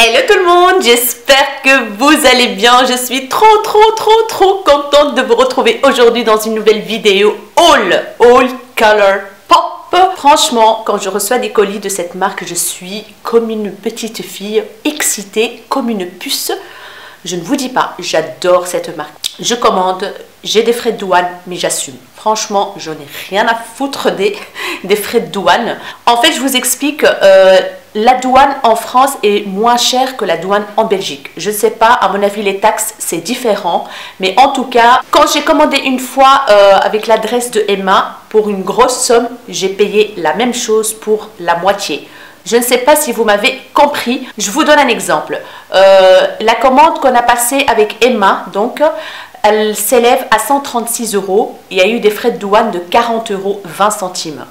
Hello tout le monde, j'espère que vous allez bien. Je suis trop contente de vous retrouver aujourd'hui dans une nouvelle vidéo All Color Pop. Franchement, quand je reçois des colis de cette marque, je suis comme une petite fille excitée, comme une puce. Je ne vous dis pas, j'adore cette marque. Je commande, j'ai des frais de douane, mais j'assume. Franchement, j'en ai rien à foutre des frais de douane. En fait, je vous explique, la douane en France est moins chère que la douane en Belgique. Je ne sais pas, à mon avis, les taxes, c'est différent. Mais en tout cas, quand j'ai commandé une fois avec l'adresse de Emma, pour une grosse somme, j'ai payé la même chose pour la moitié. Je ne sais pas si vous m'avez compris. Je vous donne un exemple. La commande qu'on a passée avec Emma, donc, elle s'élève à 136 €. Il y a eu des frais de douane de 40,20 €.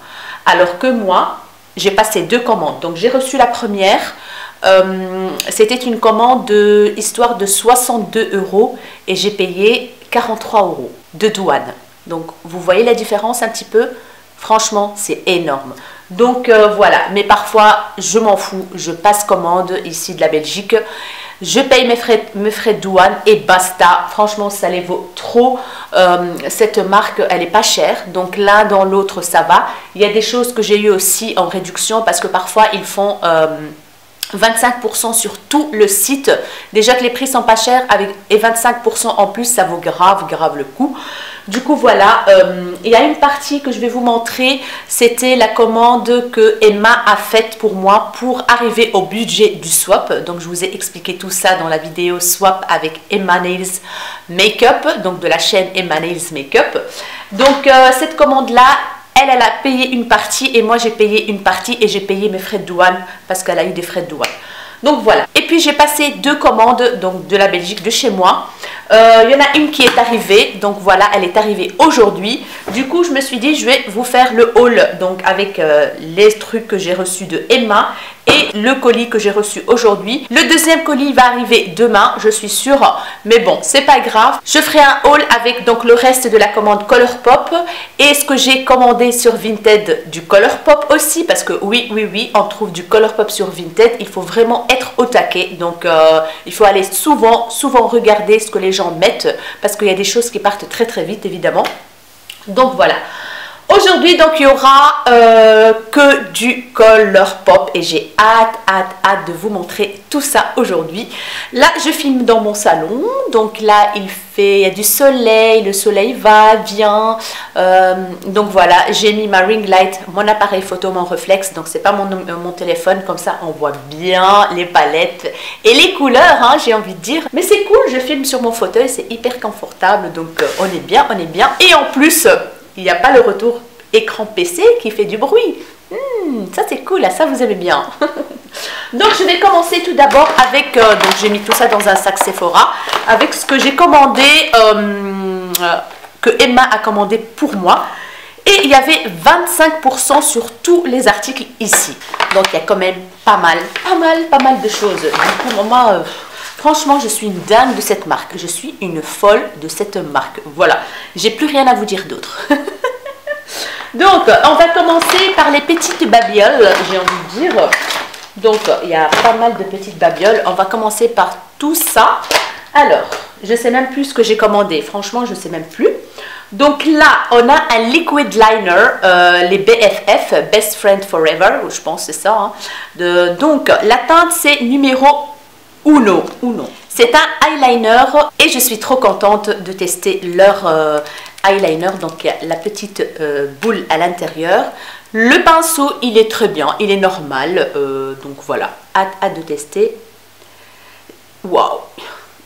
Alors que moi, j'ai passé deux commandes. Donc, j'ai reçu la première. C'était une commande de histoire de 62 € et j'ai payé 43 € de douane. Donc, vous voyez la différence un petit peu? Franchement, c'est énorme. Donc voilà, mais parfois je m'en fous, je passe commande ici de la Belgique, je paye mes frais de douane et basta. Franchement, ça les vaut trop. Cette marque, elle est pas chère, donc l'un dans l'autre ça va. Il y a des choses que j'ai eu aussi en réduction parce que parfois ils font 25% sur tout le site. Déjà que les prix sont pas chers, et 25% en plus, ça vaut grave le coup. Du coup, voilà, il y a une partie que je vais vous montrer. C'était la commande que Emma a faite pour moi pour arriver au budget du swap. Donc, je vous ai expliqué tout ça dans la vidéo swap avec Emma Nails Makeup, donc de la chaîne Emma Nails Makeup. Donc, cette commande-là, elle a payé une partie et moi j'ai payé une partie et j'ai payé mes frais de douane parce qu'elle a eu des frais de douane. Donc voilà. Et puis j'ai passé deux commandes donc de la Belgique, de chez moi. Il y en a une qui est arrivée, donc voilà, elle est arrivée aujourd'hui. Du coup, je me suis dit, je vais vous faire le haul donc avec les trucs que j'ai reçus de Emma et le colis que j'ai reçu aujourd'hui. Le deuxième colis va arriver demain, je suis sûre, mais bon, c'est pas grave. Je ferai un haul avec donc le reste de la commande Colourpop et ce que j'ai commandé sur Vinted du Colourpop aussi, parce que oui, on trouve du Colourpop sur Vinted. Il faut vraiment être au taquet, donc il faut aller souvent regarder ce que les gens mettent parce qu'il y a des choses qui partent très vite évidemment. Donc voilà. Aujourd'hui, donc, il y aura que du Colourpop et j'ai hâte de vous montrer tout ça aujourd'hui. Là, je filme dans mon salon. Donc là, il y a du soleil, le soleil va, vient. Donc voilà, j'ai mis ma ring light, mon appareil photo, mon réflexe. Donc, c'est pas mon téléphone. Comme ça, on voit bien les palettes et les couleurs, hein, j'ai envie de dire. Mais c'est cool, je filme sur mon fauteuil, c'est hyper confortable. Donc, on est bien. Et en plus, il n'y a pas le retour écran PC qui fait du bruit. Ça c'est cool, ça vous aimez bien. Donc je vais commencer tout d'abord avec, donc j'ai mis tout ça dans un sac Sephora, avec ce que j'ai commandé, que Emma a commandé pour moi. Et il y avait 25% sur tous les articles ici. Donc il y a quand même pas mal de choses. Du coup, moi, franchement, je suis une dingue de cette marque. Je suis une folle de cette marque. Voilà, j'ai plus rien à vous dire d'autre. Donc, on va commencer par les petites babioles, j'ai envie de dire. Donc, il y a pas mal de petites babioles. On va commencer par tout ça. Alors, je ne sais même plus ce que j'ai commandé. Franchement, je ne sais même plus. Donc là, on a un liquid liner, les BFF, Best Friend Forever, je pense que c'est ça. Hein. Donc, la teinte, c'est numéro 1. C'est un eyeliner et je suis trop contente de tester leur eyeliner. Donc, il y a la petite boule à l'intérieur. Le pinceau, il est très bien, il est normal. Donc voilà, hâte de tester. Waouh!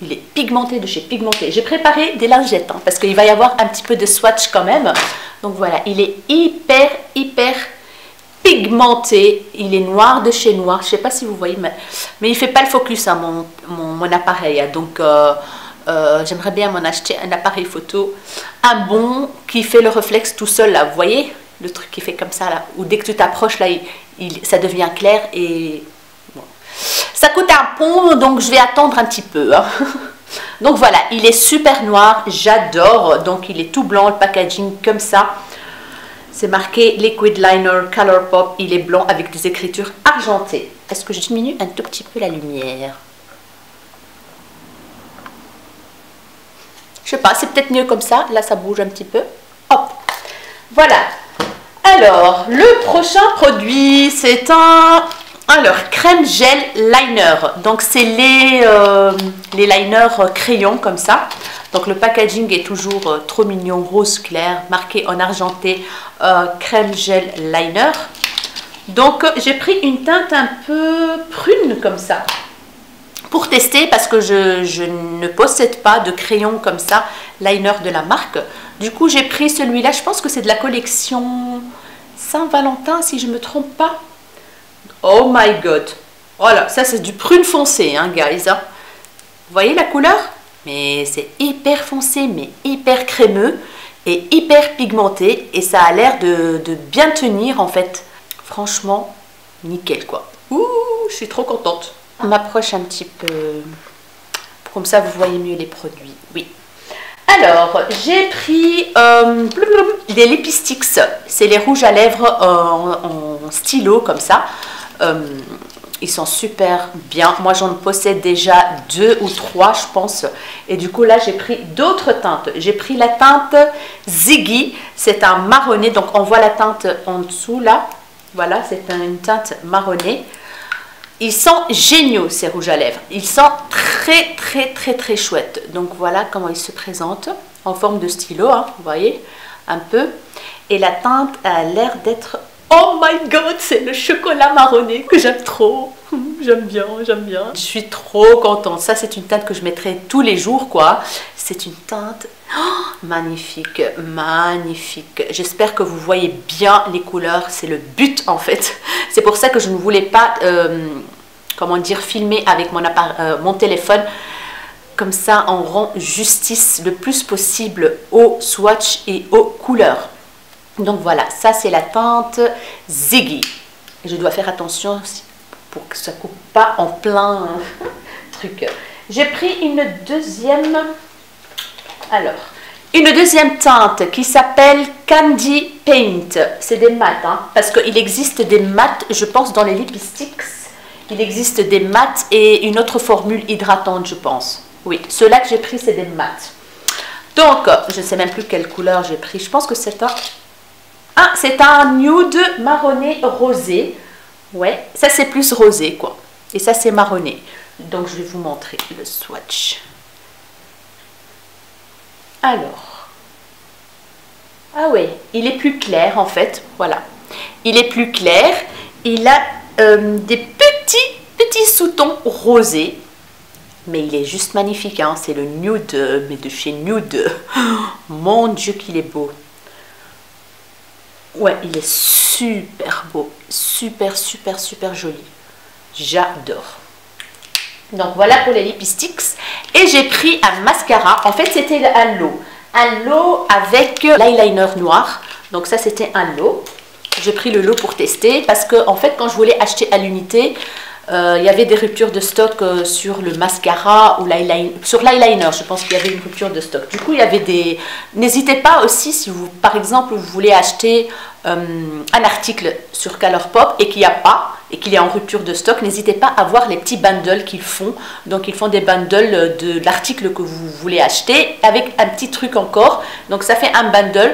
Il est pigmenté de chez Pigmenté. J'ai préparé des lingettes hein, parce qu'il va y avoir un petit peu de swatch quand même. Donc voilà, il est hyper pigmenté. Il est noir de chez Noir. Je ne sais pas si vous voyez, mais il ne fait pas le focus hein, mon appareil. Hein. Donc j'aimerais bien m'en acheter un appareil photo. Un bon qui fait le réflexe tout seul là. Vous voyez le truc qui fait comme ça là. Ou dès que tu t'approches là, ça devient clair et... Ça coûte un pont, donc je vais attendre un petit peu. Hein. Donc voilà, il est super noir, j'adore. Donc il est tout blanc, le packaging comme ça. C'est marqué Liquid Liner Colourpop, il est blanc avec des écritures argentées. Est-ce que je diminue un tout petit peu la lumière? Je sais pas, c'est peut-être mieux comme ça. Là, ça bouge un petit peu. Hop. Voilà. Alors, le prochain produit, c'est un... Alors, crème gel liner. Donc, c'est les liners crayons comme ça. Donc, le packaging est toujours trop mignon, rose clair, marqué en argenté, crème gel liner. Donc, j'ai pris une teinte un peu prune comme ça pour tester parce que je ne possède pas de crayon comme ça, liner de la marque. Du coup, j'ai pris celui-là. Je pense que c'est de la collection Saint-Valentin, si je ne me trompe pas. Oh my god. Voilà, ça c'est du prune foncé, hein, guys. Hein. Vous voyez la couleur? Mais c'est hyper foncé, mais hyper crémeux et hyper pigmenté. Et ça a l'air de bien tenir, en fait. Franchement, nickel, quoi. Ouh, je suis trop contente. On m'approche un petit peu. Comme ça, vous voyez mieux les produits. Oui. Alors, j'ai pris des Lipsticks. C'est les rouges à lèvres en stylo, comme ça. Ils sont super bien. Moi, j'en possède déjà 2 ou 3, je pense. Et du coup, là, j'ai pris d'autres teintes. J'ai pris la teinte Ziggy. C'est un marronné. Donc, on voit la teinte en dessous, là. Voilà, c'est une teinte marronnée. Ils sont géniaux, ces rouges à lèvres. Ils sont très chouettes. Donc, voilà comment ils se présentent. En forme de stylo, hein, vous voyez, un peu. Et la teinte a l'air d'être... Oh my god, c'est le chocolat marronné que j'aime trop. J'aime bien, j'aime bien. Je suis trop contente. Ça, c'est une teinte que je mettrai tous les jours, quoi. C'est une teinte magnifique, magnifique. J'espère que vous voyez bien les couleurs. C'est le but, en fait. C'est pour ça que je ne voulais pas, comment dire, filmer avec mon téléphone. Comme ça, on rend justice le plus possible au swatch et aux couleurs. Donc voilà, ça c'est la teinte Ziggy. Je dois faire attention pour que ça ne coupe pas en plein truc. J'ai pris une deuxième teinte qui s'appelle Candy Paint. C'est des mats, hein, parce qu'il existe des mats, je pense, dans les Lipsticks. Il existe des mats et une autre formule hydratante, je pense. Oui, ceux-là que j'ai pris, c'est des mats. Donc, je ne sais même plus quelle couleur j'ai pris. Je pense que c'est un... Ah, c'est un nude marronné rosé. Ouais, ça c'est plus rosé, quoi. Et ça c'est marronné. Donc, je vais vous montrer le swatch. Alors. Ah ouais, il est plus clair, en fait. Voilà. Il est plus clair. Il a des petits sous-tons rosés. Mais il est juste magnifique, hein. C'est le nude, mais de chez Nude. Mon Dieu, qu'il est beau. Ouais, il est super beau, super joli. J'adore. Donc voilà pour les Lipsticks. Et j'ai pris un mascara. En fait, c'était un lot. Un lot avec l'eyeliner noir. Donc ça, c'était un lot. J'ai pris le lot pour tester parce que, en fait, quand je voulais acheter à l'unité, il y avait des ruptures de stock sur le mascara ou l'eyeliner. Sur l'eyeliner, je pense qu'il y avait une rupture de stock. Du coup, il y avait des... N'hésitez pas aussi, si vous, par exemple, vous voulez acheter un article sur Colourpop et qu'il n'y a pas, et qu'il est en rupture de stock, n'hésitez pas à voir les petits bundles qu'ils font. Donc, ils font des bundles de l'article que vous voulez acheter avec un petit truc encore. Donc, ça fait un bundle.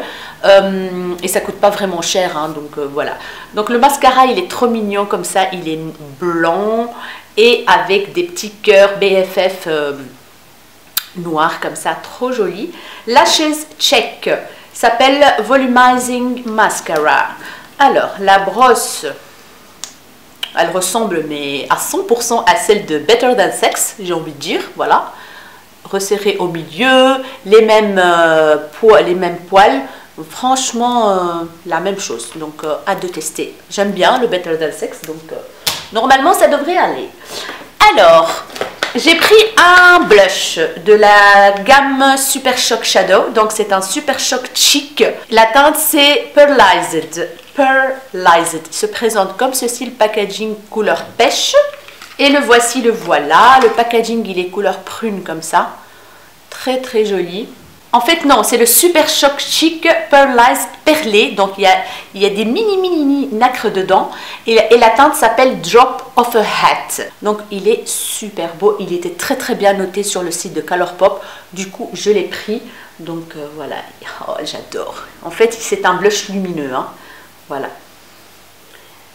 Et ça coûte pas vraiment cher, hein, donc voilà. Donc le mascara, il est trop mignon comme ça, il est blanc et avec des petits cœurs BFF noirs comme ça, trop joli. Lashes Check s'appelle Volumizing Mascara. Alors la brosse, elle ressemble mais à 100% à celle de Better Than Sex, j'ai envie de dire, voilà. Resserré au milieu, les mêmes poils. Franchement, la même chose. Donc, hâte de tester. J'aime bien le Better Than Sex. Donc, normalement, ça devrait aller. Alors, j'ai pris un blush de la gamme Super Shock Shadow. Donc, c'est un Super Shock Chic. La teinte, c'est Pearlized. Pearlized. Il se présente comme ceci, le packaging couleur pêche. Et le voici, le voilà. Le packaging, il est couleur prune comme ça. Très joli. En fait, non, c'est le Super Shock Chic Pearlized Perlé. Donc, il y a des mini nacres dedans. Et la teinte s'appelle Drop of a Hat. Donc, il est super beau. Il était très bien noté sur le site de Colourpop. Du coup, je l'ai pris. Donc, voilà. Oh, j'adore. En fait, c'est un blush lumineux. Hein. Voilà.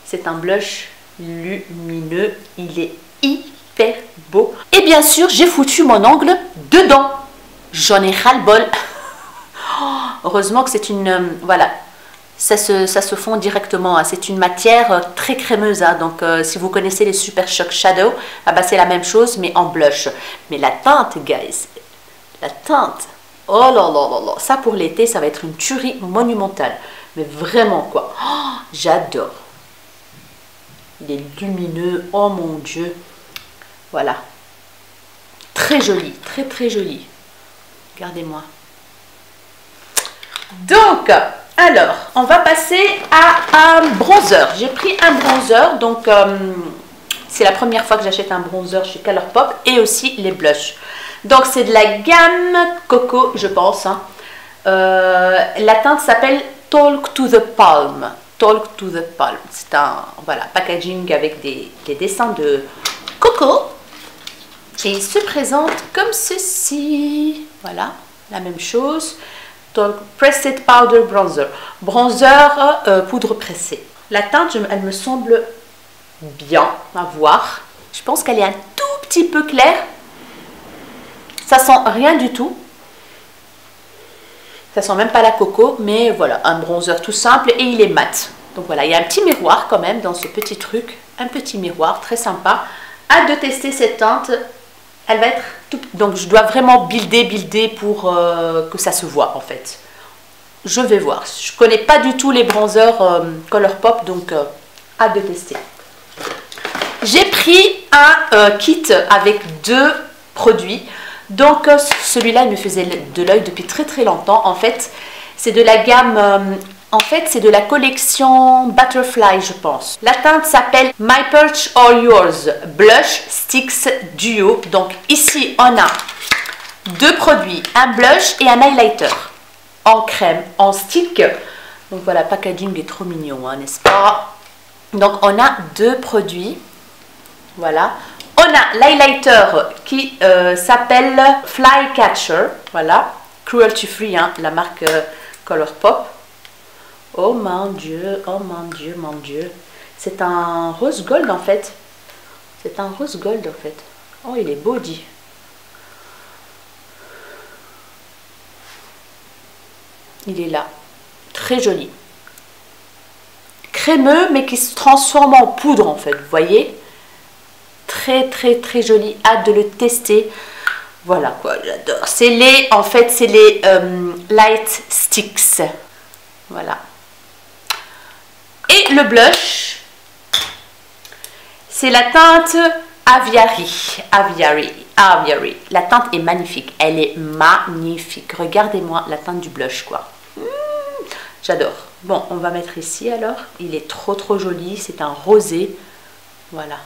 C'est un blush lumineux. Il est hyper beau. Et bien sûr, j'ai foutu mon ongle dedans. J'en ai ras-le-bol. Heureusement que c'est une... voilà, ça se fond directement. Hein. C'est une matière très crémeuse. Hein. Donc, si vous connaissez les Super Shock Shadow, ah bah, c'est la même chose, mais en blush. Mais la teinte, guys, la teinte, oh là là là là. Ça, pour l'été, ça va être une tuerie monumentale. Mais vraiment, quoi. Oh, j'adore. Il est lumineux. Oh mon Dieu. Voilà. Très joli. Très joli. Regardez-moi. Donc, alors, on va passer à un bronzer. J'ai pris un bronzer, donc c'est la première fois que j'achète un bronzer chez Colourpop et aussi les blushs. Donc, c'est de la gamme Coco, je pense. Hein. La teinte s'appelle Talk to the Palm. Talk to the Palm. C'est un voilà, packaging avec des dessins de Coco. Et il se présente comme ceci. Voilà, la même chose. Donc, Pressed Powder Bronzer. Bronzer, poudre pressée. La teinte, elle me semble bien à voir. Je pense qu'elle est un tout petit peu claire. Ça sent rien du tout. Ça sent même pas la coco, mais voilà, un bronzer tout simple et il est mat. Donc voilà, il y a un petit miroir quand même dans ce petit truc. Un petit miroir, très sympa. Hâte de tester cette teinte. Elle va être tout... Donc, je dois vraiment builder pour que ça se voit, en fait. Je vais voir. Je ne connais pas du tout les bronzers Colourpop, donc hâte de tester. J'ai pris un kit avec 2 produits. Donc, celui-là, il me faisait de l'œil depuis très longtemps. En fait, c'est de la gamme... en fait, c'est de la collection Butterfly, je pense. La teinte s'appelle My Perch or Yours Blush Sticks Duo. Donc ici, on a 2 produits, un blush et un highlighter en crème, en stick. Donc voilà, packaging est trop mignon, hein, n'est-ce pas? Donc on a 2 produits. Voilà. On a l'highlighter qui s'appelle Flycatcher. Voilà. Cruelty free, hein, la marque Colourpop. Oh mon Dieu, oh mon Dieu, mon Dieu. C'est un rose gold en fait. C'est un rose gold en fait. Oh, il est beau dit. Il est là. Très joli. Crémeux mais qui se transforme en poudre en fait. Vous voyez? Très joli. Hâte de le tester. Voilà quoi, j'adore. C'est les, en fait, c'est les light sticks. Voilà. Et le blush, c'est la teinte Aviary. La teinte est magnifique. Elle est magnifique. Regardez-moi la teinte du blush, quoi. J'adore. Bon, on va mettre ici alors. Il est trop joli. C'est un rosé. Voilà.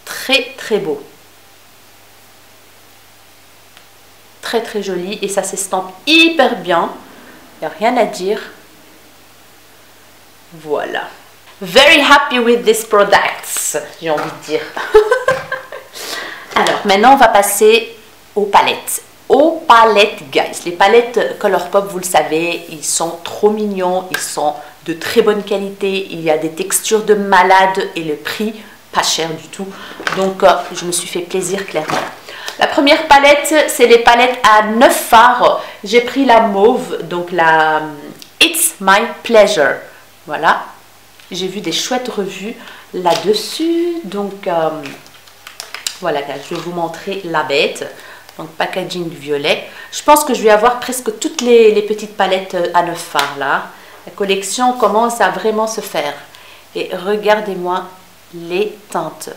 Très beau. Très joli. Et ça s'estampe hyper bien. Il n'y a rien à dire. Voilà. Very happy with these products, j'ai envie de dire. Alors, maintenant, on va passer aux palettes. Aux palettes, guys. Les palettes Colourpop, vous le savez, ils sont trop mignons. Ils sont de très bonne qualité. Il y a des textures de malade et le prix, pas cher du tout. Donc, je me suis fait plaisir, clairement. La première palette, c'est les palettes à 9 fards. J'ai pris la mauve, donc la It's My Pleasure. Voilà. J'ai vu des chouettes revues là-dessus. Donc, voilà, je vais vous montrer la bête. Donc, packaging violet. Je pense que je vais avoir presque toutes les petites palettes à 9 fards là. La collection commence à vraiment se faire. Et regardez-moi les teintes.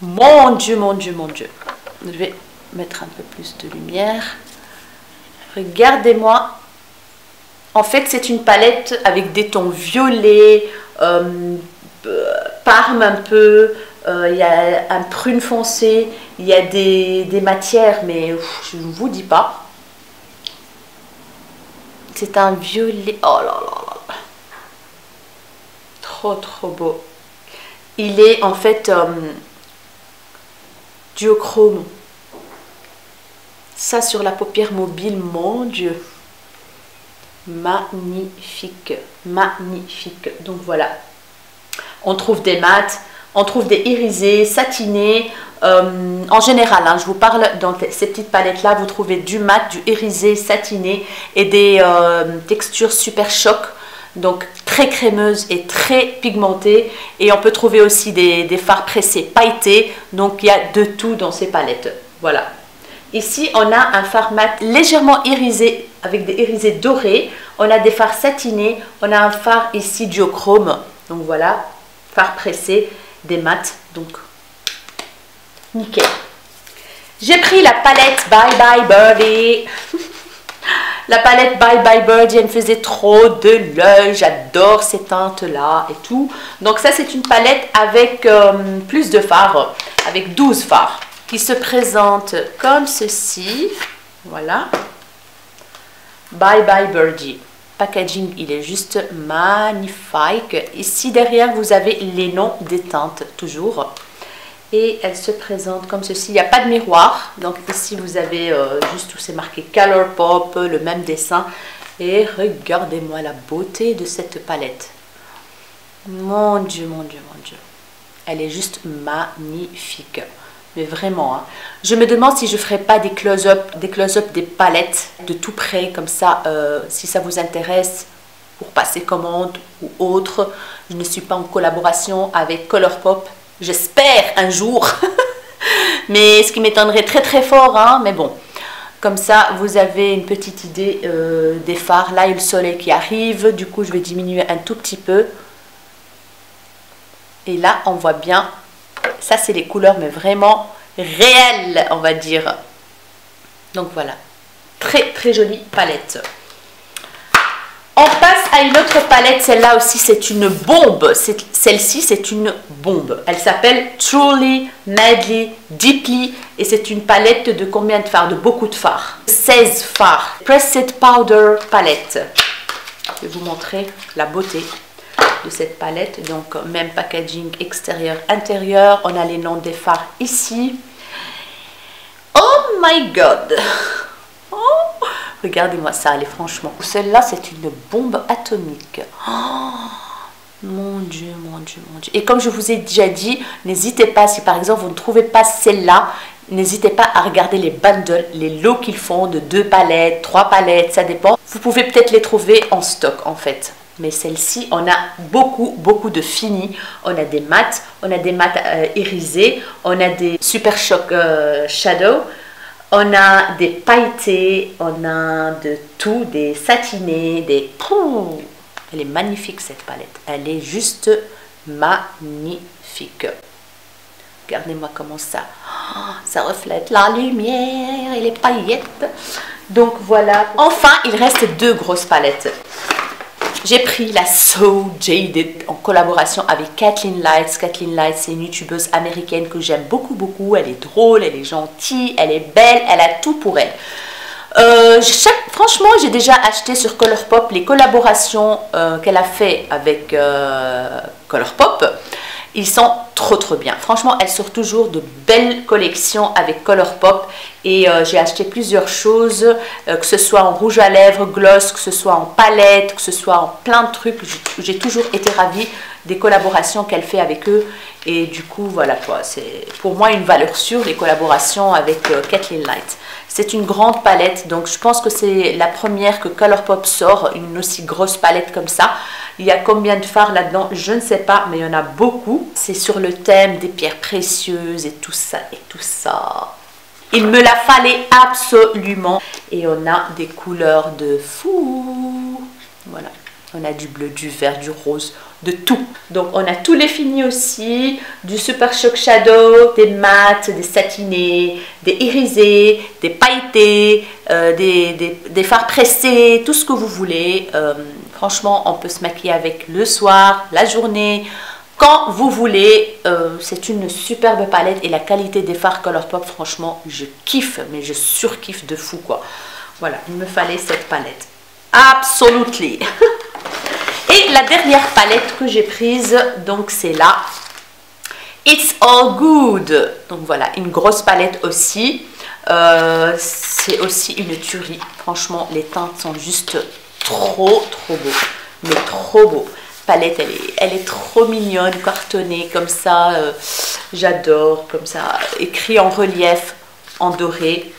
Mon Dieu. Je vais mettre un peu plus de lumière. Regardez-moi. En fait, c'est une palette avec des tons violets, parme un peu, il y a un prune foncé, il y a des matières, mais je ne vous dis pas. C'est un violet, oh là là là, trop beau. Il est en fait duochrome. Ça sur la paupière mobile, mon Dieu. Magnifique, magnifique. Donc voilà, on trouve des mats, on trouve des irisés, satinés. En général, hein, je vous parle dans ces petites palettes là, vous trouvez du mat, du irisé, satiné et des textures super choc, donc très crémeuses et très pigmentées. Et on peut trouver aussi des fards pressés pailletés, donc il y a de tout dans ces palettes. Voilà. Ici, on a un fard mat légèrement irisé avec des irisés dorés. On a des fards satinés. On a un fard ici duochrome. Donc voilà, fard pressé, des mats. Donc, nickel. J'ai pris la palette Bye Bye Birdie. La palette Bye Bye Birdie, elle me faisait trop de l'œil. J'adore ces teintes-là et tout. Donc ça, c'est une palette avec plus de fards, avec 12 fards, qui se présente comme ceci. Voilà. Bye Bye Birdie. Packaging, il est juste magnifique. Ici derrière, vous avez les noms des teintes, toujours. Et elle se présente comme ceci. Il n'y a pas de miroir. Donc ici, vous avez juste où c'est marqué Colourpop, le même dessin. Et regardez-moi la beauté de cette palette. Mon Dieu, mon Dieu, mon Dieu. Elle est juste magnifique. Mais vraiment, hein. Je me demande si je ne ferai pas des close-up, des palettes de tout près, comme ça, si ça vous intéresse, pour passer commande ou autre. Je ne suis pas en collaboration avec Colourpop. J'espère un jour. Mais ce qui m'étonnerait très fort, hein. Mais bon, comme ça, vous avez une petite idée des fards. Là, il y a le soleil qui arrive. Du coup, je vais diminuer un tout petit peu. Et là, on voit bien. Ça, c'est les couleurs, mais vraiment réelles, on va dire. Donc voilà, très jolie palette. On passe à une autre palette. Celle-là aussi, c'est une bombe. Celle-ci, c'est une bombe. Elle s'appelle Truly, Madly, Deeply. Et c'est une palette de combien de fards? De beaucoup de fards. 16 fards. Pressed Powder palette. Je vais vous montrer la beauté de cette palette. Donc même packaging extérieur intérieur. On a les noms des fards ici. Oh my god. Oh, regardez-moi ça, allez, franchement, celle-là c'est une bombe atomique. Oh, mon Dieu, mon Dieu, mon Dieu. Et comme je vous ai déjà dit, n'hésitez pas, si par exemple vous ne trouvez pas celle-là, n'hésitez pas à regarder les bundles, les lots qu'ils font de 2 palettes, 3 palettes, ça dépend. Vous pouvez peut-être les trouver en stock en fait. Mais celle-ci, on a beaucoup de fini. On a des mats, irisés, on a des Super Shock Shadow, on a des pailletés, on a de tout, des satinés, des... Pouh, elle est magnifique cette palette. Elle est juste magnifique. Regardez-moi comment ça... Oh, ça reflète la lumière et les paillettes. Donc voilà. Enfin, il reste 2 grosses palettes. J'ai pris la So Jaded en collaboration avec Kathleen Lights. Kathleen Lights, c'est une youtubeuse américaine que j'aime beaucoup. Elle est drôle, elle est gentille, elle est belle, elle a tout pour elle. Franchement, j'ai déjà acheté sur Colourpop les collaborations qu'elle a fait avec Colourpop. Ils sont trop bien. Franchement, elle sort toujours de belles collections avec Colourpop. Et j'ai acheté plusieurs choses, que ce soit en rouge à lèvres, gloss, que ce soit en palette, que ce soit en plein de trucs. J'ai toujours été ravie des collaborations qu'elle fait avec eux. Et du coup, voilà quoi. C'est pour moi une valeur sûre, les collaborations avec Kathleen Lights. C'est une grande palette. Donc je pense que c'est la première que Colourpop sort, une aussi grosse palette comme ça. Il y a combien de fards là-dedans? Je ne sais pas, mais il y en a beaucoup. C'est sur le thème des pierres précieuses et tout ça et tout ça. Il me la fallait absolument. Et on a des couleurs de fou. Voilà. On a du bleu, du vert, du rose, de tout. Donc on a tous les finis aussi. Du Super Shock Shadow, des mats, des satinés, des irisés, des pailletés, des fards pressés, tout ce que vous voulez. Franchement, on peut se maquiller avec le soir, la journée, quand vous voulez. C'est une superbe palette et la qualité des fards Colourpop, franchement, je kiffe, mais je surkiffe de fou, quoi. Voilà, il me fallait cette palette. Absolutely. Et la dernière palette que j'ai prise, donc c'est là. It's All Good. Donc voilà, une grosse palette aussi. C'est aussi une tuerie. Franchement, les teintes sont juste trop beaux. Mais trop beaux. Palette, elle est trop mignonne, cartonnée comme ça. J'adore, comme ça. Écrit en relief, en doré.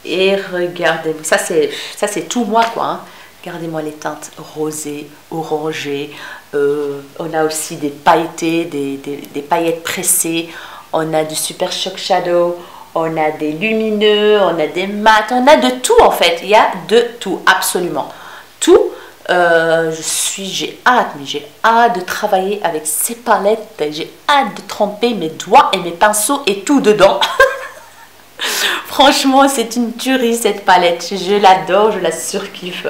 Et regardez, ça c'est tout moi, quoi. Hein. Regardez-moi les teintes rosées, orangées. On a aussi des pailletés, des paillettes pressées. On a du Super Shock Shadow. On a des lumineux, on a des mats. On a de tout en fait. Il y a de tout, absolument. Tout. J'ai hâte de travailler avec ces palettes. J'ai hâte de tremper mes doigts et mes pinceaux et tout dedans. Franchement, c'est une tuerie cette palette. Je l'adore, je la surkiffe.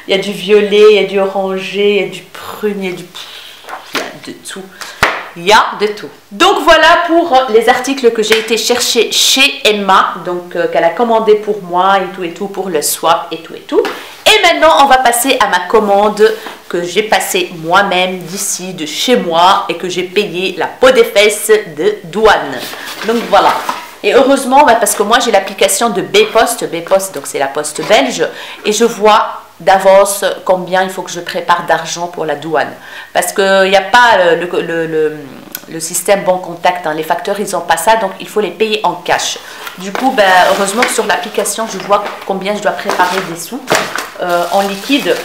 Il y a du violet, il y a du orangé, il y a du prune, il y a de tout. Il y a de tout. Donc voilà pour les articles que j'ai été chercher chez Emma. Donc qu'elle a commandé pour moi et tout pour le swap et tout. Et maintenant, on va passer à ma commande que j'ai passée moi-même d'ici, de chez moi, et que j'ai payé la peau des fesses de douane. Donc voilà. Et heureusement, parce que moi j'ai l'application de Bpost, donc c'est la poste belge, et je vois d'avance combien il faut que je prépare d'argent pour la douane. Parce qu'il n'y a pas le système bon contact, hein. Les facteurs ils n'ont pas ça, donc il faut les payer en cash. Du coup, heureusement que sur l'application je vois combien je dois préparer des sous en liquide.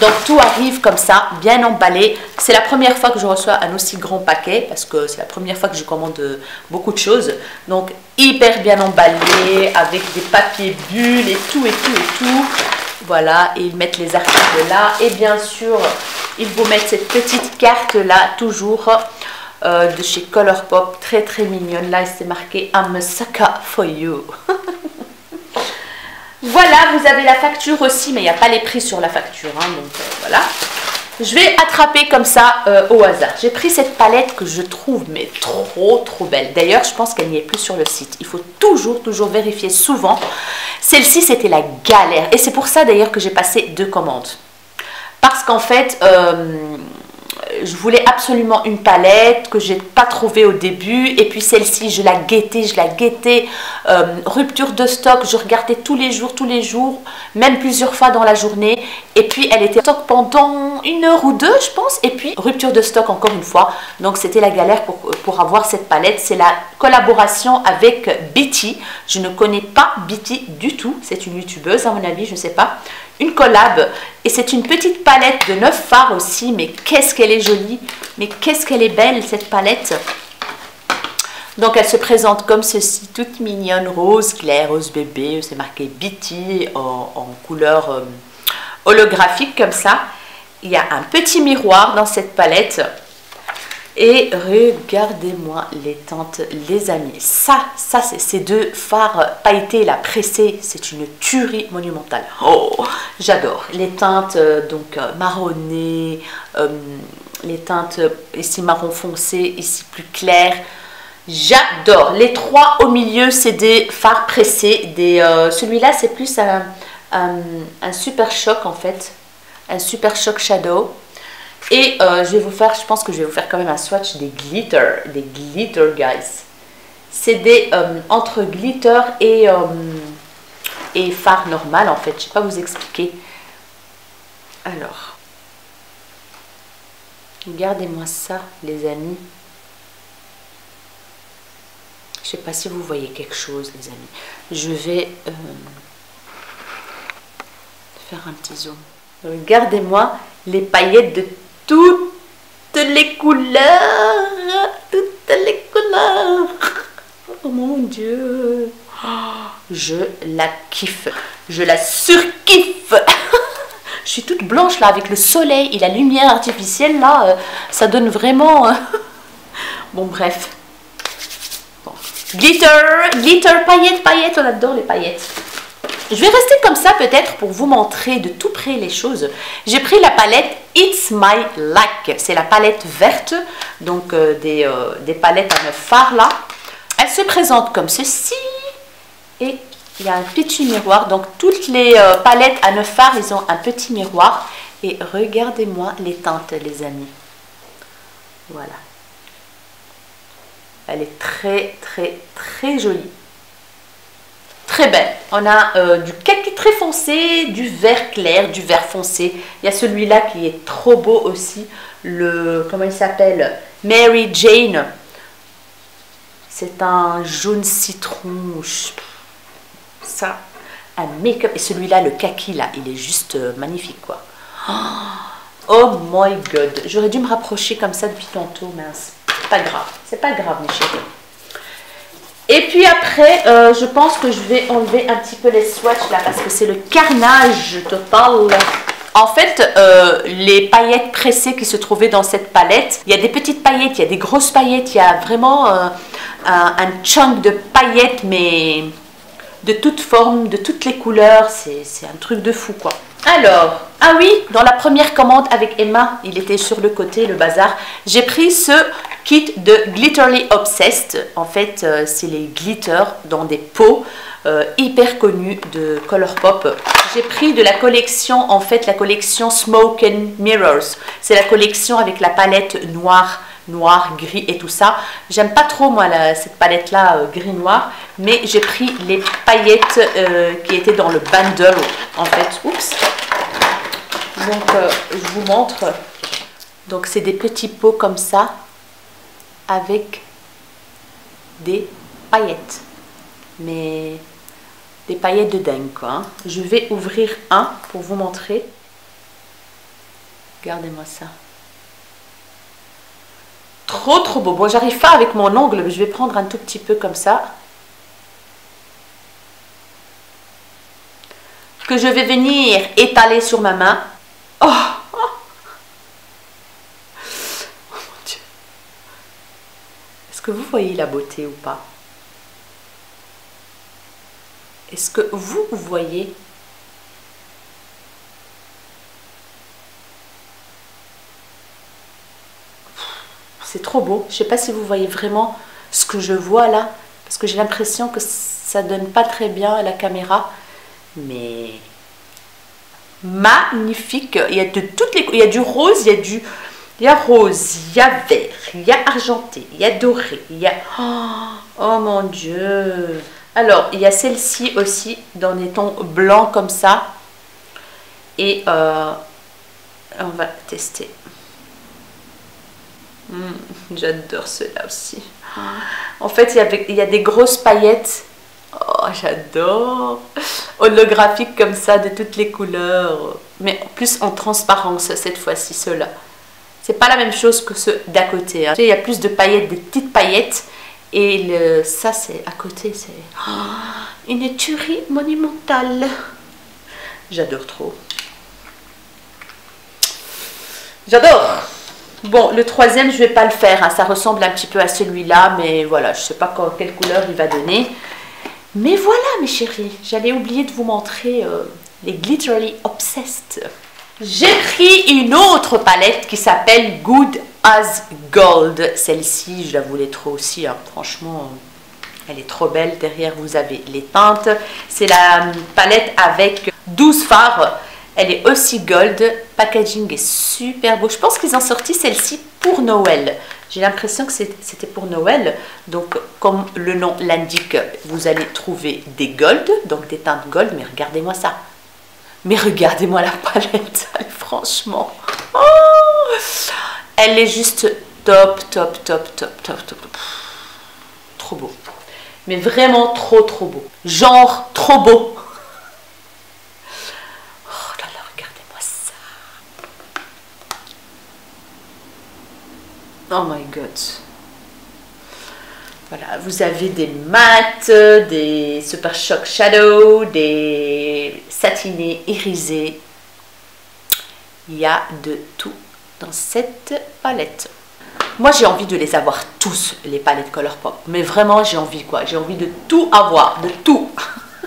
Donc tout arrive comme ça, bien emballé. C'est la première fois que je reçois un aussi grand paquet, parce que c'est la première fois que je commande beaucoup de choses. Donc hyper bien emballé, avec des papiers bulles et tout. Voilà, et ils mettent les articles là. Et bien sûr, ils vous mettent cette petite carte là, toujours de chez Colourpop, très mignonne. Là, c'est marqué I'm a sucker for you. Voilà, vous avez la facture aussi, mais il n'y a pas les prix sur la facture, hein, donc voilà. Je vais attraper comme ça au hasard. J'ai pris cette palette que je trouve mais trop belle. D'ailleurs, je pense qu'elle n'y est plus sur le site. Il faut toujours vérifier souvent. Celle-ci, c'était la galère. Et c'est pour ça d'ailleurs que j'ai passé 2 commandes. Parce qu'en fait, je voulais absolument une palette que j'ai pas trouvée au début, et puis celle-ci je la guettais, rupture de stock, je regardais tous les jours, même plusieurs fois dans la journée, et puis elle était en stock pendant 1 heure ou 2 je pense, et puis rupture de stock encore une fois. Donc c'était la galère pour avoir cette palette. C'est la collaboration avec Betty. Je ne connais pas Betty du tout, c'est une youtubeuse à mon avis, je sais pas. Une collab, et c'est une petite palette de 9 fards aussi, mais qu'est-ce qu'elle est jolie, mais qu'est-ce qu'elle est belle cette palette. Donc elle se présente comme ceci, toute mignonne, rose clair, rose bébé, c'est marqué Betty en couleur holographique comme ça. Il y a un petit miroir dans cette palette. Et regardez-moi les teintes, les amis. Ça c'est ces 2 fards pailletés, la pressée, c'est une tuerie monumentale. Oh, j'adore. Les teintes donc marronnées, les teintes ici marron foncé, ici plus clair. J'adore. Les 3 au milieu, c'est des fards pressés. Celui-là, c'est plus un super choc en fait, un super choc shadow. Et je vais vous faire, je pense que je vais vous faire quand même un swatch des glitter guys. C'est des entre glitter et fard normal en fait. Je ne sais pas vous expliquer. Alors, regardez-moi ça les amis. Je ne sais pas si vous voyez quelque chose les amis. Je vais faire un petit zoom. Regardez-moi les paillettes de toutes les couleurs. Oh mon Dieu. Je la kiffe. Je la surkiffe. Je suis toute blanche là avec le soleil et la lumière artificielle là. Ça donne vraiment... Bon bref. Bon. Glitter, paillettes. On adore les paillettes. Je vais rester comme ça peut-être pour vous montrer de tout près les choses. J'ai pris la palette It's My Like. C'est la palette verte donc des palettes à 9 fards là. Elle se présente comme ceci et il y a un petit miroir. Donc toutes les palettes à 9 fards, ils ont un petit miroir. Et regardez-moi les teintes, les amis. Voilà. Elle est très, très, très jolie. Très belle. On a du kaki très foncé, du vert clair, du vert foncé. Il y a celui-là qui est trop beau aussi. Comment il s'appelle? Mary Jane. C'est un jaune citron. Ça, un make-up. Et celui-là, le kaki, là, il est juste magnifique, quoi. Oh my god. J'aurais dû me rapprocher comme ça depuis tantôt, mince. C'est pas grave. C'est pas grave, mes chéris. Et puis après, je pense que je vais enlever un petit peu les swatchs là parce que c'est le carnage total. En fait, les paillettes pressées qui se trouvaient dans cette palette, il y a des petites paillettes, il y a des grosses paillettes, il y a vraiment un chunk de paillettes, mais de toutes formes, de toutes les couleurs. C'est un truc de fou, quoi. Alors, ah oui, dans la première commande avec Emma, il était sur le côté, le bazar, j'ai pris ce kit de Glitterly Obsessed. En fait, c'est les glitters dans des pots hyper connus de Colourpop. J'ai pris de la collection, en fait, la collection Smoke and Mirrors. C'est la collection avec la palette noire, gris et tout ça. J'aime pas trop, moi, cette palette-là, gris-noir, mais j'ai pris les paillettes qui étaient dans le bundle, en fait. Oups. Donc, je vous montre. Donc, c'est des petits pots comme ça, avec des paillettes. Mais des paillettes de dingue, quoi. Hein. Je vais ouvrir un pour vous montrer. Regardez-moi ça. Trop, trop beau. Bon, j'arrive pas avec mon ongle, mais je vais prendre un tout petit peu comme ça. Que je vais venir étaler sur ma main. Oh, oh. Oh mon Dieu. Est-ce que vous voyez la beauté ou pas? Est-ce que vous voyez? C'est trop beau. Je ne sais pas si vous voyez vraiment ce que je vois là. Parce que j'ai l'impression que ça ne donne pas très bien à la caméra. Mais magnifique. Il y a de toutes les... Il y a du rose, il y a rose, il y a vert, il y a argenté, il y a doré, il y a... Oh mon Dieu. Alors, il y a celle-ci aussi dans des tons blancs comme ça. Et on va tester. J'adore cela aussi. En fait, il y a des grosses paillettes. Oh, j'adore. Holographiques comme ça, de toutes les couleurs. Mais en plus en transparence cette fois-ci, ceux-là. C'est pas la même chose que ceux d'à côté. Hein. Il y a plus de paillettes, des petites paillettes. Et ça, c'est à côté, c'est une tuerie monumentale. J'adore trop. J'adore. Bon, le troisième, je vais pas le faire. Hein. Ça ressemble un petit peu à celui-là, mais voilà, je sais pas quelle couleur il va donner. Mais voilà, mes chéris, j'allais oublier de vous montrer les Glitterly Obsessed. J'ai pris une autre palette qui s'appelle Good as Gold. Celle-ci, je la voulais trop aussi, hein. Franchement, elle est trop belle. Derrière, vous avez les teintes. C'est la palette avec 12 fards. Elle est aussi gold. Packaging est super beau. Je pense qu'ils ont sorti celle-ci pour Noël. J'ai l'impression que c'était pour Noël. Donc, comme le nom l'indique, vous allez trouver des gold, donc des teintes gold. Mais regardez-moi ça. Mais regardez-moi la palette, franchement. Oh, elle est juste top, top, top, top, top, top. Trop beau. Mais vraiment trop, trop beau. Genre, trop beau. Oh là là, regardez-moi ça. Oh my god. Voilà, vous avez des mats, des Super Shock Shadow, des satinés irisés. Il y a de tout dans cette palette. Moi, j'ai envie de les avoir tous, les palettes Colourpop. Mais vraiment, j'ai envie quoi? J'ai envie de tout avoir, de tout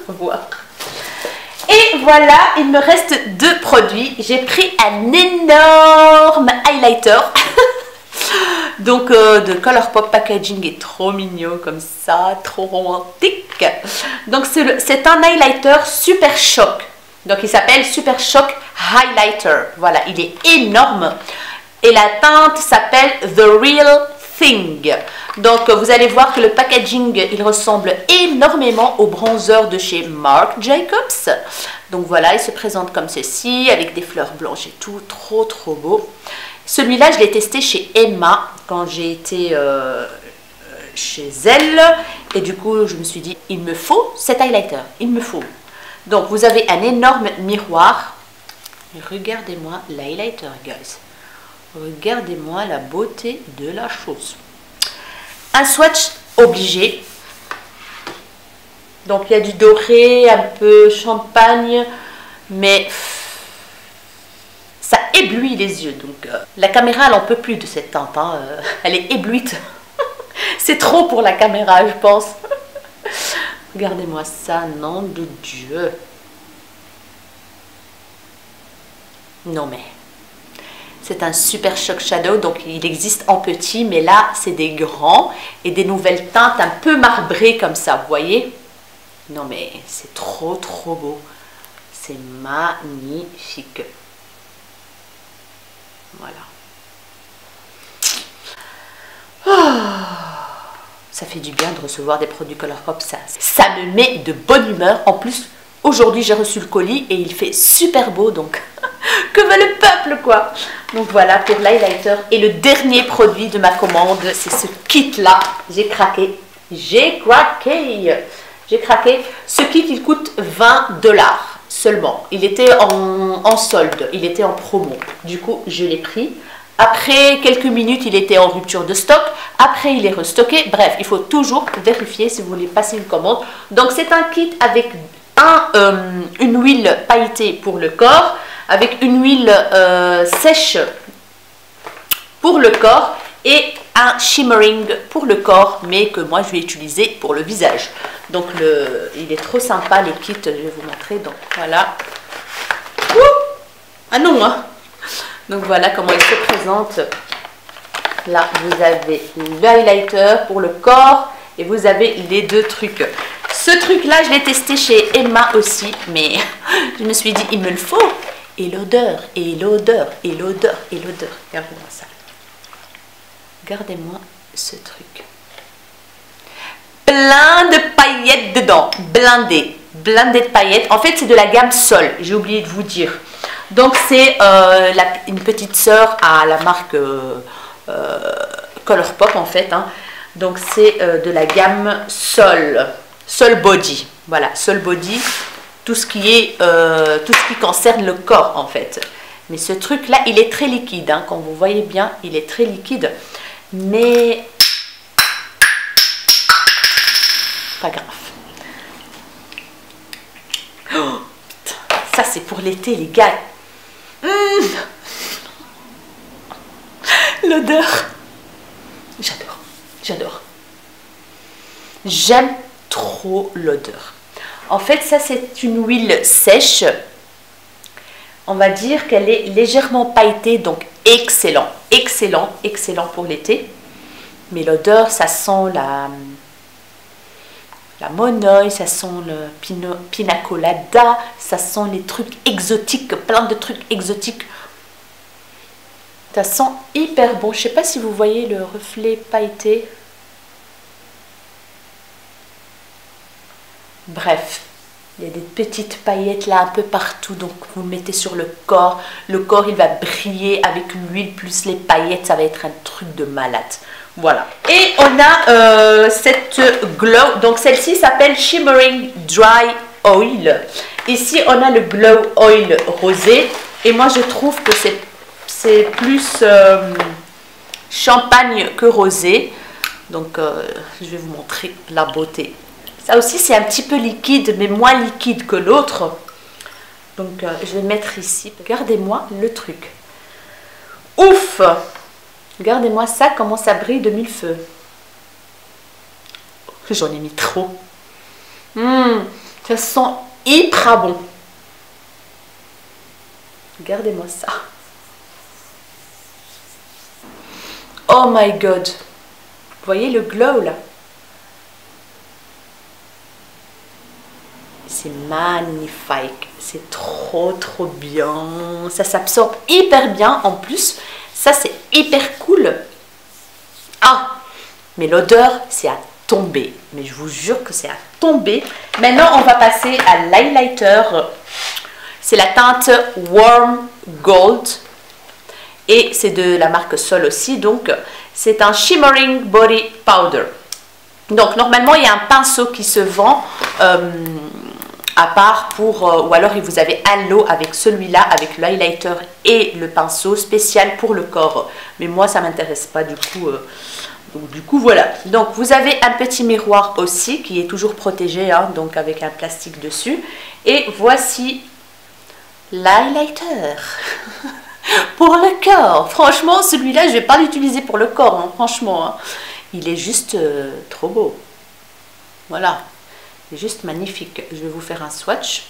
avoir. Et voilà, il me reste 2 produits. J'ai pris un énorme highlighter. Donc de Colourpop packaging est trop mignon comme ça, trop romantique. Donc c'est un highlighter Super Shock. Donc il s'appelle Super Shock Highlighter. Voilà, il est énorme. Et la teinte s'appelle The Real Thing. Donc vous allez voir que le packaging, il ressemble énormément au bronzer de chez Marc Jacobs. Donc voilà, il se présente comme ceci, avec des fleurs blanches et tout, trop trop beau. Celui-là, je l'ai testé chez Emma quand j'ai été chez elle. Et du coup, je me suis dit, il me faut cet highlighter, il me faut. Donc vous avez un énorme miroir. Regardez-moi l'highlighter, guys. Regardez-moi la beauté de la chose. Un swatch obligé. Donc il y a du doré, un peu champagne, mais ça éblouit les yeux. Donc la caméra, elle n'en peut plus de cette teinte. Hein. Elle est éblouite. C'est trop pour la caméra, je pense. Regardez-moi ça, nom de Dieu. Non mais... C'est un Super Shock Shadow, donc il existe en petit, mais là, c'est des grands et des nouvelles teintes un peu marbrées comme ça, vous voyez? Non, mais c'est trop, trop beau. C'est magnifique. Voilà. Oh, ça fait du bien de recevoir des produits Colourpop, ça me met de bonne humeur. En plus, aujourd'hui, j'ai reçu le colis et il fait super beau, donc... Que veut le peuple, quoi. Donc voilà pour l'highlighter. Et le dernier produit de ma commande, c'est ce kit-là. J'ai craqué. J'ai craqué. J'ai craqué. Ce kit, il coûte 20 $ seulement. Il était en solde. Il était en promo. Du coup, je l'ai pris. Après quelques minutes, il était en rupture de stock. Après, il est restocké. Bref, il faut toujours vérifier si vous voulez passer une commande. Donc, c'est un kit avec une huile pailletée pour le corps, avec une huile sèche pour le corps et un shimmering pour le corps, mais que moi je vais utiliser pour le visage. Donc il est trop sympa le kit, je vais vous montrer. Donc voilà. Ah non, hein. Donc voilà comment il se présente. Là vous avez le highlighter pour le corps et vous avez les deux trucs. Ce truc là je l'ai testé chez Emma aussi, mais je me suis dit il me le faut. Et l'odeur, et l'odeur, et l'odeur, et l'odeur. Regardez-moi ça. Regardez-moi ce truc. Plein de paillettes dedans. Blindé. Blindé de paillettes. En fait, c'est de la gamme Sol. J'ai oublié de vous dire. Donc, c'est une petite sœur à la marque Colourpop, en fait. Hein. Donc, c'est de la gamme Sol. Sol Body. Voilà, Sol Body. Tout ce qui concerne le corps en fait. Mais ce truc là il est très liquide, hein. Quand vous voyez bien il est très liquide, mais pas grave. Oh, ça c'est pour l'été les gars. L'odeur, j'adore, j'adore, j'aime trop l'odeur. En fait, ça, c'est une huile sèche. On va dire qu'elle est légèrement pailletée, donc excellent, excellent, excellent pour l'été. Mais l'odeur, ça sent la monoï, ça sent le pina colada, ça sent les trucs exotiques, plein de trucs exotiques. Ça sent hyper bon. Je ne sais pas si vous voyez le reflet pailleté. Bref, il y a des petites paillettes là un peu partout, donc vous le mettez sur le corps il va briller avec l'huile plus les paillettes, ça va être un truc de malade. Voilà. Et on a cette glow, donc celle-ci s'appelle Shimmering Dry Oil. Ici on a le Glow Oil rosé, et moi je trouve que c'est plus champagne que rosé. Donc je vais vous montrer la beauté. Ça aussi, c'est un petit peu liquide, mais moins liquide que l'autre. Donc, je vais mettre ici. Regardez-moi le truc. Ouf! Regardez-moi ça, comment ça brille de mille feux. J'en ai mis trop. Ça sent hyper bon. Regardez-moi ça. Oh my god. Vous voyez le glow là? C'est magnifique. C'est trop bien. Ça s'absorbe hyper bien en plus. Ça c'est hyper cool. Ah, mais l'odeur c'est à tomber. Mais je vous jure que c'est à tomber. Maintenant on va passer à l'highlighter. C'est la teinte Warm Gold. Et c'est de la marque Sol aussi. Donc c'est un Shimmering Body Powder. Donc normalement il y a un pinceau qui se vend à part pour, ou alors vous avez un lot avec celui-là, avec le highlighter et le pinceau spécial pour le corps. Mais moi ça m'intéresse pas du coup. Donc du coup voilà. Donc vous avez un petit miroir aussi qui est toujours protégé, hein, donc avec un plastique dessus. Et voici l'highlighter pour le corps. Franchement celui-là je vais pas l'utiliser pour le corps, hein, franchement. Hein. Il est juste trop beau. Voilà. C'est juste magnifique. Je vais vous faire un swatch.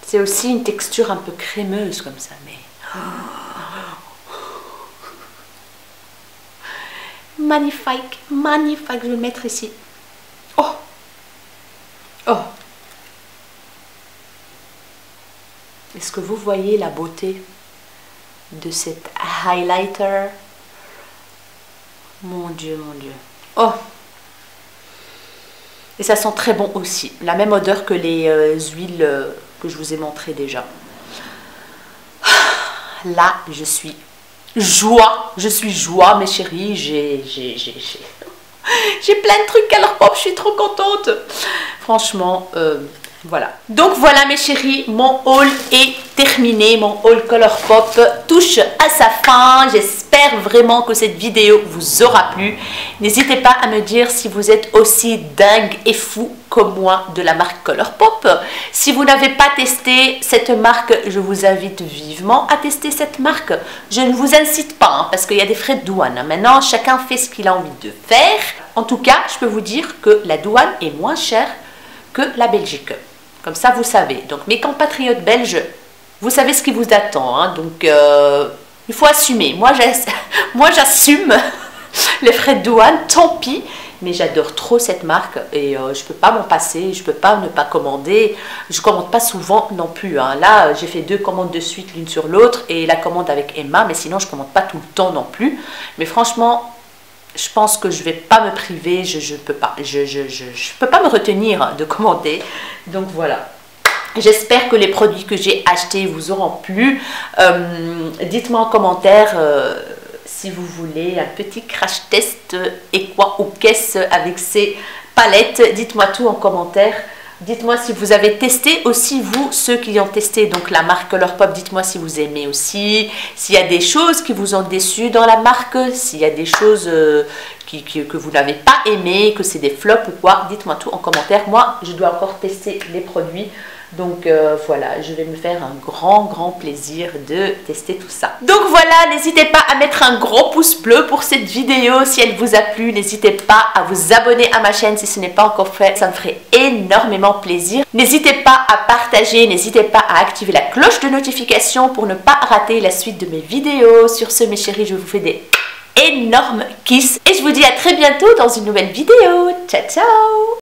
C'est aussi une texture un peu crémeuse comme ça, mais... Magnifique, magnifique. Je vais le mettre ici. Oh, oh. Est-ce que vous voyez la beauté de cet highlighter? Mon Dieu, mon Dieu. Oh. Et ça sent très bon aussi. La même odeur que les huiles que je vous ai montrées déjà. Là, je suis joie. Je suis joie, mes chéris. J'ai plein de trucs Colourpop. Je suis trop contente. Franchement, voilà. Donc voilà, mes chéris. Mon haul est terminé. Mon haul Colourpop touche à sa fin. J'espère vraiment que cette vidéo vous aura plu. N'hésitez pas à me dire si vous êtes aussi dingue et fou comme moi de la marque Colourpop. Si vous n'avez pas testé cette marque, je vous invite vivement à tester cette marque. Je ne vous incite pas, hein, parce qu'il y a des frais de douane. Hein. Maintenant, chacun fait ce qu'il a envie de faire. En tout cas, je peux vous dire que la douane est moins chère que la Belgique. Comme ça, vous savez. Donc, mes compatriotes belges, vous savez ce qui vous attend. Hein. Donc, il faut assumer. Moi, j'assume les frais de douane, tant pis. Mais j'adore trop cette marque et je ne peux pas m'en passer. Je ne peux pas ne pas commander. Je ne commande pas souvent non plus. Hein. Là, j'ai fait 2 commandes de suite l'une sur l'autre et la commande avec Emma. Mais sinon, je ne commande pas tout le temps non plus. Mais franchement... je pense que je ne vais pas me priver, je peux pas. Je peux pas me retenir de commander. Donc voilà. J'espère que les produits que j'ai achetés vous auront plu. Dites-moi en commentaire si vous voulez un petit crash test et quoi ou qu'est-ce avec ces palettes. Dites-moi tout en commentaire. Dites-moi si vous avez testé aussi, vous, ceux qui ont testé donc la marque Colourpop, dites-moi si vous aimez aussi, s'il y a des choses qui vous ont déçu dans la marque, s'il y a des choses que vous n'avez pas aimé, que c'est des flops ou quoi, dites-moi tout en commentaire. Moi, je dois encore tester les produits, donc voilà, je vais me faire un grand plaisir de tester tout ça. Donc voilà, n'hésitez pas à mettre un gros pouce bleu pour cette vidéo si elle vous a plu. N'hésitez pas à vous abonner à ma chaîne si ce n'est pas encore fait, ça me ferait énormément plaisir. N'hésitez pas à partager, n'hésitez pas à activer la cloche de notification pour ne pas rater la suite de mes vidéos. Sur ce, mes chéris, je vous fais des énormes kisses et je vous dis à très bientôt dans une nouvelle vidéo. Ciao, ciao!